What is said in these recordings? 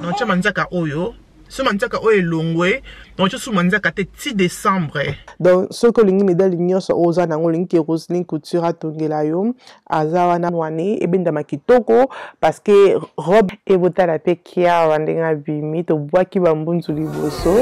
Non, tu manzaka oyo. Ce manzaka oyo longwe. Donc, tu manzaka te 6 décembre. Donc, ce que l'ingi medal l'union so oza nango lingi Roselyne Couture a tongela yo. Azawana wane ebenda makitoko parce que robe ebota la pe kia wandenga bimi to bwa ki bambunzu liboso.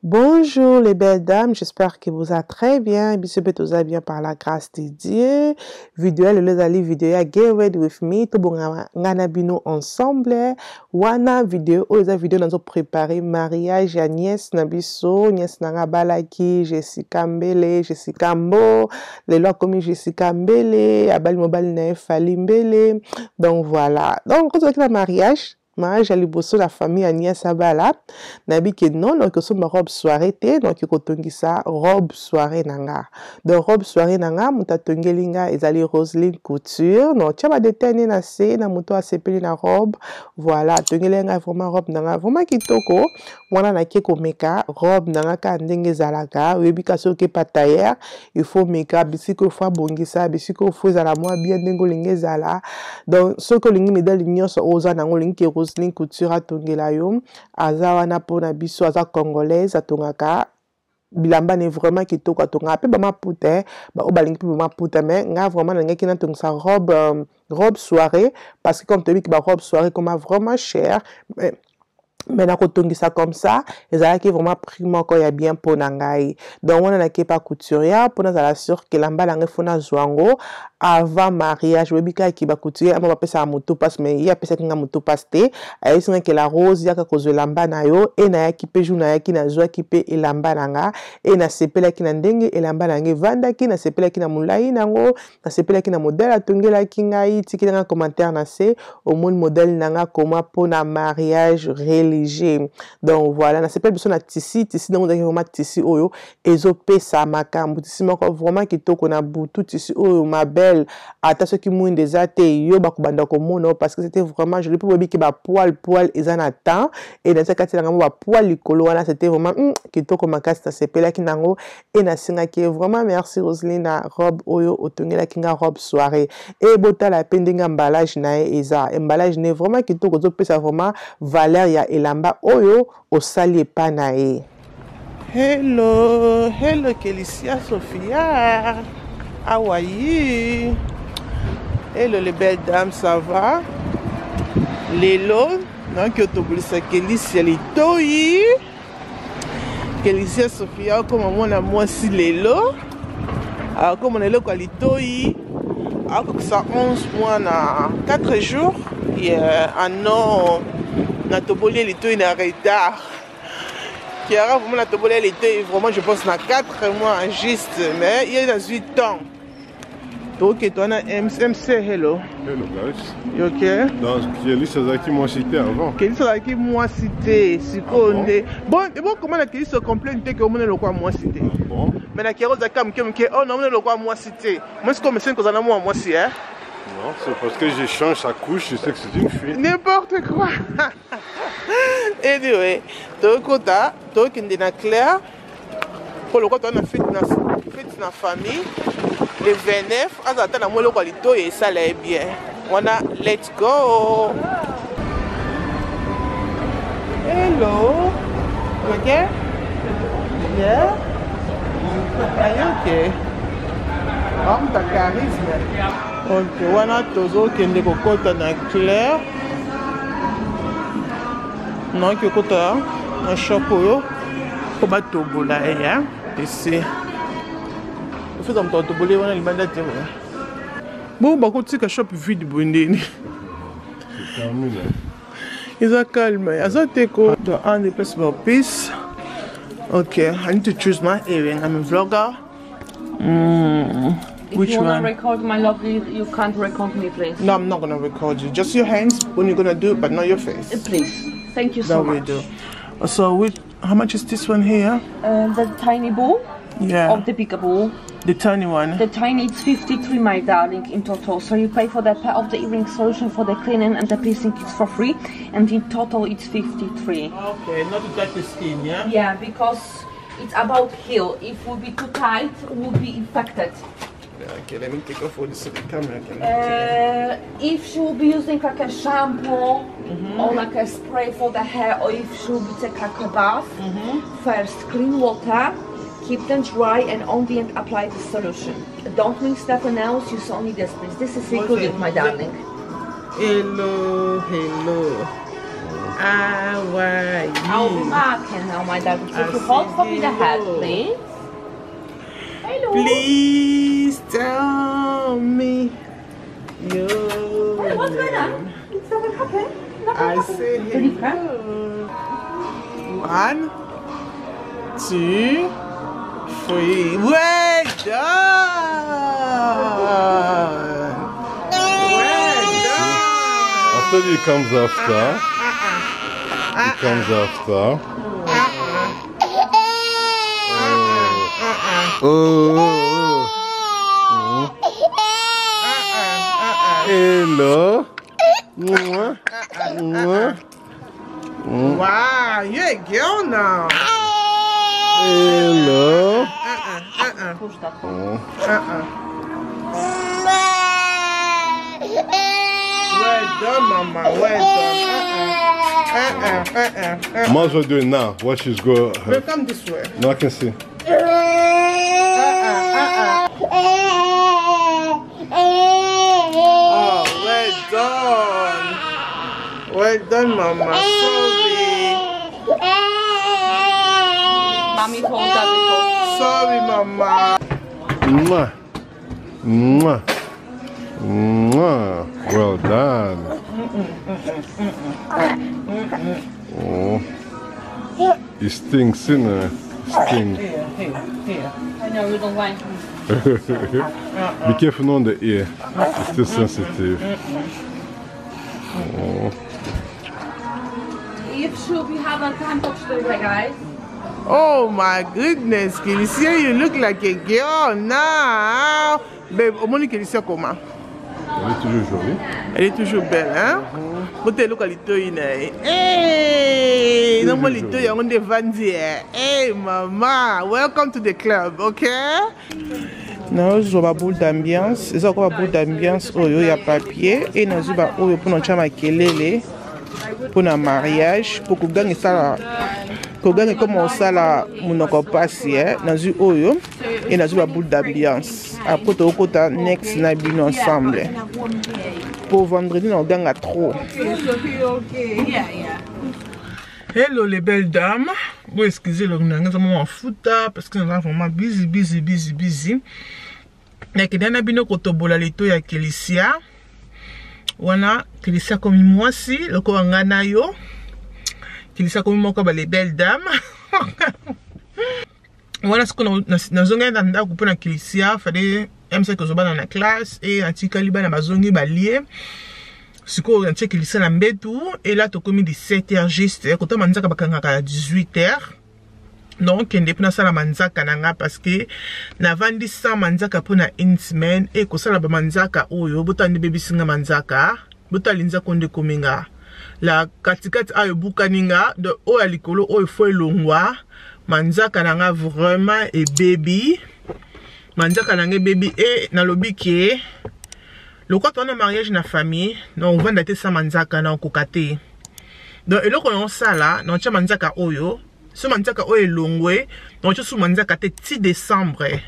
Bonjour les belles dames, j'espère que vous allez très bien. Bisous vous allez bien par la grâce de Dieu. Vidéo les ali vidéo à Get Ready With Me. Tout bon ngana bino ensemble. Wana vidéo aux vidéo nous préparé mariage à nièce nabiso, nièce nanga balaki, Jessica Mbele, Jessica Mbo, les lois comme Jessica Mbele, abali mobile na Fali Mbele. Donc voilà. Donc quand on a le mariage mariage à liboso la famille Agnès Abala nabi que non donc so ma robe soirée té donc ko tongi sa robe soirée nanga donc robe soirée nanga muta tongelinga ezali Roselyne Couture non tu vas déterminer na se na muto asepeli na robe voilà tongelinga vraiment robe nanga vraiment kitoko wana na ke ko meka robe nanga ka ndenge zalaka webi kaso ke patayer il faut meka bisiko fa bongisa bisiko faut zala moi bien ndenge linge zala donc ce que lingi medal l'union so oza nango lingi Roselyne Couture a tongela yo azawana pona biso aza congolaise atongaka bilamba ne vraiment kitoko atonga pe ba maputa ba obalingi pe ba maputa mais nga vraiment na ngaki na tongsa robe soirée parce que comme tu dis que ba robe soirée comme vraiment cher mais na kotongisa comme ça ezalaki vraiment prix moko ya bien pona ngai donc on na ke pa couturière pona za la sûr que lamba la ngefuna zwango avant mariage webika ki ba couturière ama pesa moto passe mais ya pesa kinga moto passe ayisinga que la rose ya ka kozo lamba na yo e na ya ki pe jouna ya ki na zwa ki pe elamba nanga e na sepela ki na ndenge elamba nanga vanda ki na sepela ki na mulai nango na sepela ki na modèle atongela ki ngai tiki na commentaire na se au monde modèle nanga comment pona mariage religieux. Donc voilà, na sepela biso na tisi donc vraiment tisi oyo ezo pesa makambu tisi moko vraiment kitoko na butu tisi oyo ma belle ata ce qui mouine des ate yo bakubanda ko mono parce que c'était vraiment joli pour que ba poil ezana temps et dans ce cas là ba poil likolo wana c'était vraiment kitoko makasi na sepela ki nango et na singa ki vraiment merci Roselyne na robe oyo otongela kinga robe soirée et bota la pendinga emballage na eza emballage ne vraiment kitoko zo pesa vraiment valeur ya elamba oyo osali pa na e. Hello Kelicia Sophia. How are you? Hello les belles dames, ça va? Lelo, donc autobulisa Kelicia litoi. Kelicia Sophia comme moi si lelo. Alors comme on est là quoi litoi. Alors que ça 11 mois na 4 jours, un an na tobolé litoi na retard. Qui aura vraiment la tobolé litoi vraiment je pense na 4 mois juste mais il y a 8 ans. Ok, toi, MC, hello. Hello, guys. You okay? Donc, Kelicia Zaki m'a cité avant. Kelicia Zaki m'a cité. Si bon, comment la Kelicia se complaint que on est le quoi moi cité? Bon. Mais la Kelicia Zaki oh non, on est le quoi moi cité. Moi, c'est comme ça que ça moi si, hein? Non, c'est parce que j'échange sa couche, je sais que c'est une fille. N'importe quoi. Anyway, toi, Kota, toi, qui est clair, pour le coup, on a fait na famille. Le 29, on attend la moelle qualité et ça l'est bien. On a let's go. Hello. Okay? Yeah? Are you okay? On ta charisme. Ok, on a toujours qui est cocotte na clair. Non, qui cocotte un chapeau. Comme un tobola, hein? Ici. Comme ton tobolé, on a le mandat. Bon, bah, quand tu sais que shop vide, Bundini. C'est terminé. Ils are calm. As I take the hand place for peace. Okay, I need to choose my earring. I'm a vlogger. Which if you want one? to record my lovely, you can't record me, please. No, I'm not gonna record you. Just your hands when you're gonna do it, but not your face. Please. Thank you so That we much. do. So, how much is this one here? The tiny ball Yeah, of the bigger ball. the tiny one. The tiny, it's 53, my darling, in total. So you pay for the pair of the earring solution for the cleaning and the piercing, it's for free. And in total, it's 53. Okay, not to touch the skin, yeah? Yeah, because it's about heel. If it would be too tight, it would be infected. Yeah, okay, let me take off all this so the camera can If she will be using like a shampoo or like a spray for the hair, or if she will be taking like a bath, first clean water, keep them dry, and only apply the solution. Don't mix nothing else, use only this, please. This is included, my darling. Hello, hello. How are you? I'll be back now, my darling. So if you hold for me the head, please. Hello. Please tell me your Hey, what's going on? name. It's nothing happened. I say hello. 1, 2, 3. Well done. Well done. I told you it comes after. It comes after. Hello. Wow, you're a girl now. Hello. Push that. Well done, mama. Well done. Might as well do it now. Watch this go. Well, come this way. No, I can see. Oh, well done. Well done, mama. Sorry. Mommy told that before. Sorry, mama. Mwah. Mwah. Mwah. Well done. Oh. It stinks, innit? It stinks. Here. I know you don't like me. Be careful on the ear. It's still sensitive. Oh. If she'll be having time, touch the way, guys. Oh my goodness, Kélisia, you look like a girl now. Babe, omoni Kélisia comment? Elle est toujours jolie. Elle est toujours belle, hein? Bote look at litoyi na. Hey, no more litoyi on the vandi. Hey, mama, welcome to the club, okay? Now, je vais boule d'ambiance. C'est quoi boule d'ambiance? Oh, il y a papier et nous avons oh pour notre chambre kelele pour un mariage pour que gagne ça. Ko gagne comment ça la monoko passi nazu oyo et nazu ba boule d'ambiance après to kota next na bino ensemble pour vendredi on gagne à trop. Hello les belles dames, vous excusez le nanga ça moment futa parce que nous avons vraiment busy na kidana bino kotobola lito ya Kélisia wana Kélisia comme moi si le ko ngana yo Kélisia comme moi les belles dames voilà ce qu'on a zonga dans ku pona Kélisia fallait MC que zoba dans la classe et antika liba na bazongi balié siko antika Kélisia na mbetu et là to komi 17h juste quand manzaka bakanga 18h. Donc, je suis allé manzaka nanga parce que na vandi sa manzaka pona une semaine et ko sala ba manzaka oyo botandi baby singa manzaka botalinza konde kominga la katikati ayo bukaninga de o alikolo o fo elongwa manzaka nanga vraiment et baby manzaka nanga baby et na lobiki le quoi on a mariage na famille non on va dater sa manzaka na kokate donc eloko on sala na cha manzaka oyo ce manzaka o elongwe donc je suis manzaka te 6 décembre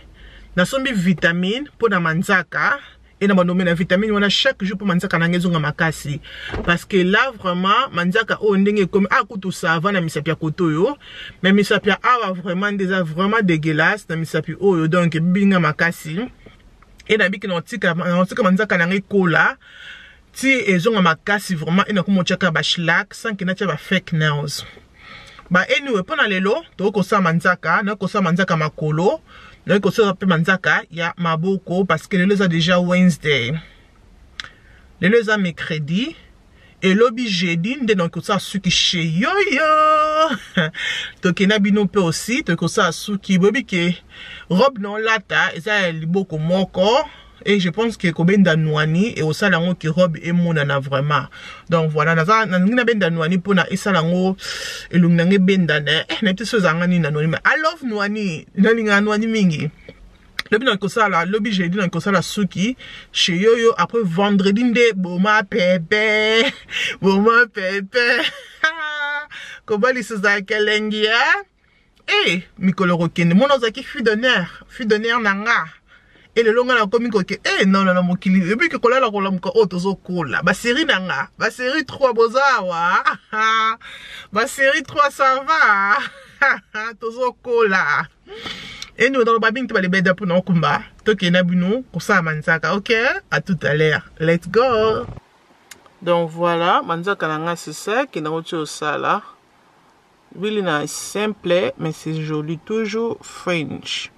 na sombi vitamine pour na manzaka et na bandomé na vitamine wana chaque jour pour manzaka na ngezonga makasi parce que là vraiment manzaka o ndenge comme akutu sava na misapia kotoyo mais misapia awa vraiment déjà vraiment dégueulasse na misapi oyo donc binga makasi et na biki na tika manzaka na ngekola ti ezonga makasi vraiment et na kumochaka ba shlak sans que na tia ba fake nails. Bah anyway, pendant les lots, to kosa manzaka, na kosa manzaka makolo. Donc aussi on peut manzaka ya maboko parce que le déjà Wednesday. Le mercredi et lobby jeudi donc ça suki chez yo to kena bino pe aussi to ça suki bobi ke robe non lata eza liboko moko et je pense que kobenda nouani et au salango qui robe et monana vraiment donc voilà na benda nouani pona esalango elungnange benda ne na te sozanga ni na nouani I love nouani na linga nouani mingi. Lobby dans le lobby jeudi dans le suki chez Yoyo après vendredi de boma pepe kobali seza kelengia eh mikolo rokende mon ozaki fille d'honneur nanga et le longa na komi koke eh non mokili et puis que kola la kola mko otozo kola ba série nanga ba série 3 bozawa ba série 3 ça va tozo kola. Et nous, dans le babing, tu vas les bêter pour nous combat. Toké Nabuno, pour ça, Manzaka. Ok, à tout à l'heure. Let's go. Donc voilà, Manzaka Nanga, c'est ça qui est dans le sala. Really nice, simple, mais c'est joli. Toujours French.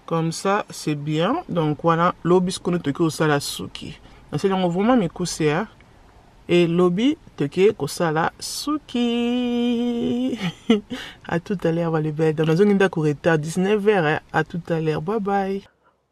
Comme ça, c'est bien. Donc voilà, l'obis qu'on a toqué au sala suki. C'est vraiment mes coussés. Et lobby toke kosala suki. À tout à l'heure, les belles. Dans une inda correcta 19h. À tout à l'heure. Bye bye.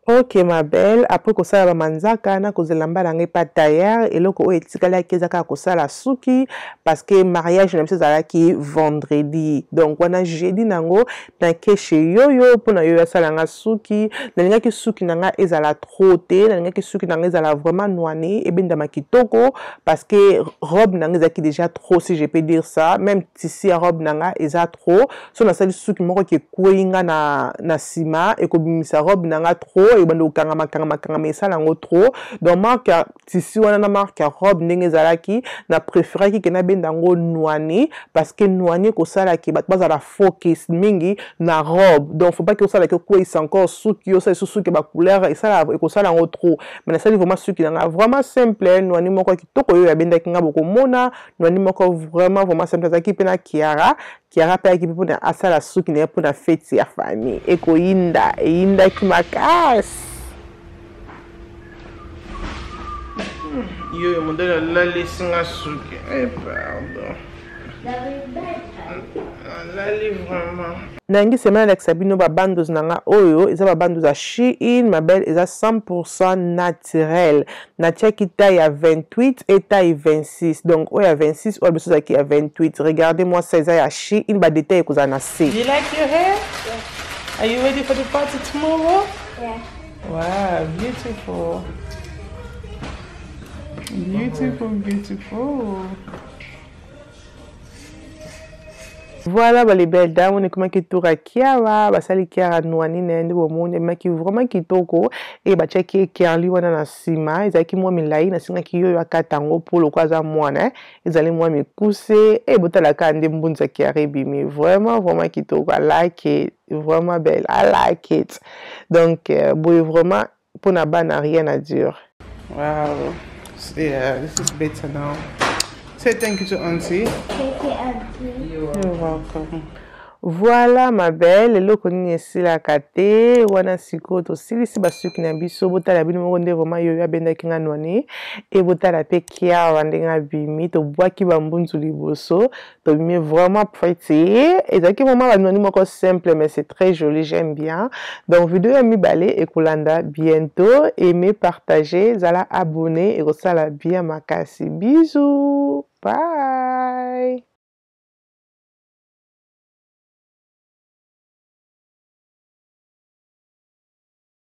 Ok ma belle, après kosala manzaka na kozelamba lange pa tailleur et loko o etikala kezaka kosala suki parce que mariage na msezala ki vendredi. Donc wana jeudi nango na keshe yoyo pona yoyo salanga suki, na linga ki suki nanga ezala troté, na linga ki suki nanga ezala vraiment noani et benda makitoko parce que robe nanga ezaki déjà trop si je peux dire ça, même tissu robe nanga eza trop. So na sali suki moko ki kuinga na sima et ko bimisa robe nanga trop et bando kangama esala ngo trop donc marque tissu wana na marque robe ndenge ezalaki na préféré ki na benda ngo noani parce que noani ko sala ki bazala focus mingi na robe donc faut pas que ça que quoi c'est encore suki yo ça suki ba couleur et ça ko sala ngo trop mais na sali vraiment suki na vraiment simple noani moko kitoko yo ya benda kinga boko mona noani moko vraiment simple zaki pena Kiara pa ki pour na asala suki na pour na fête ya famille et ko inda ki makas. Yo, mon dieu, la laissing à suki. Eh, pardon. La livre vraiment. Nangi semaine avec Sabino ba bandos nanga oyo, eza ba bandos a Shein, ma belle, eza 100% naturel. Na tia ki taille à 28 et taille 26. Donc, oyo à 26, oyo besoin qui à 28. Regardez-moi ça, eza ya Shein, ba détail ko za na C. You like your hair? Yeah. Are you ready for the party tomorrow? Yeah. Wow, beautiful. Beautiful. Voilà, les belles dames, on est comme qui toura Kiara, basali Kiara nouani nende bomone, mais qui vraiment qui toko et ba checker qui en lui wana na sima, ezaki moi milai na singa ki yo akatango pour le kwaza mwana, ezali moi me couser et botala kande mbunza Kiara bimi, vraiment qui toko, I like it, vraiment belle, I like it. Donc boy vraiment pour na ba n'a rien à dire. Wow. Yeah, this is better now. Say thank you to Auntie. Thank you, Auntie. You're welcome. Voilà ma belle, eloko nini esila kate wana siko to silisi basuki na biso botala bino moko nde vraiment yo ya benda kinga nwani et botala pe kia wandenga bimi to bwaki bambunzu liboso to bimi vraiment pretty et zaki vraiment ba nwani moko simple mais c'est très joli, j'aime bien. Donc vidéo ya mibale et kolanda bientôt, aimez, partagez, zala abonner et kosala bien makasi. Bisous. Bye.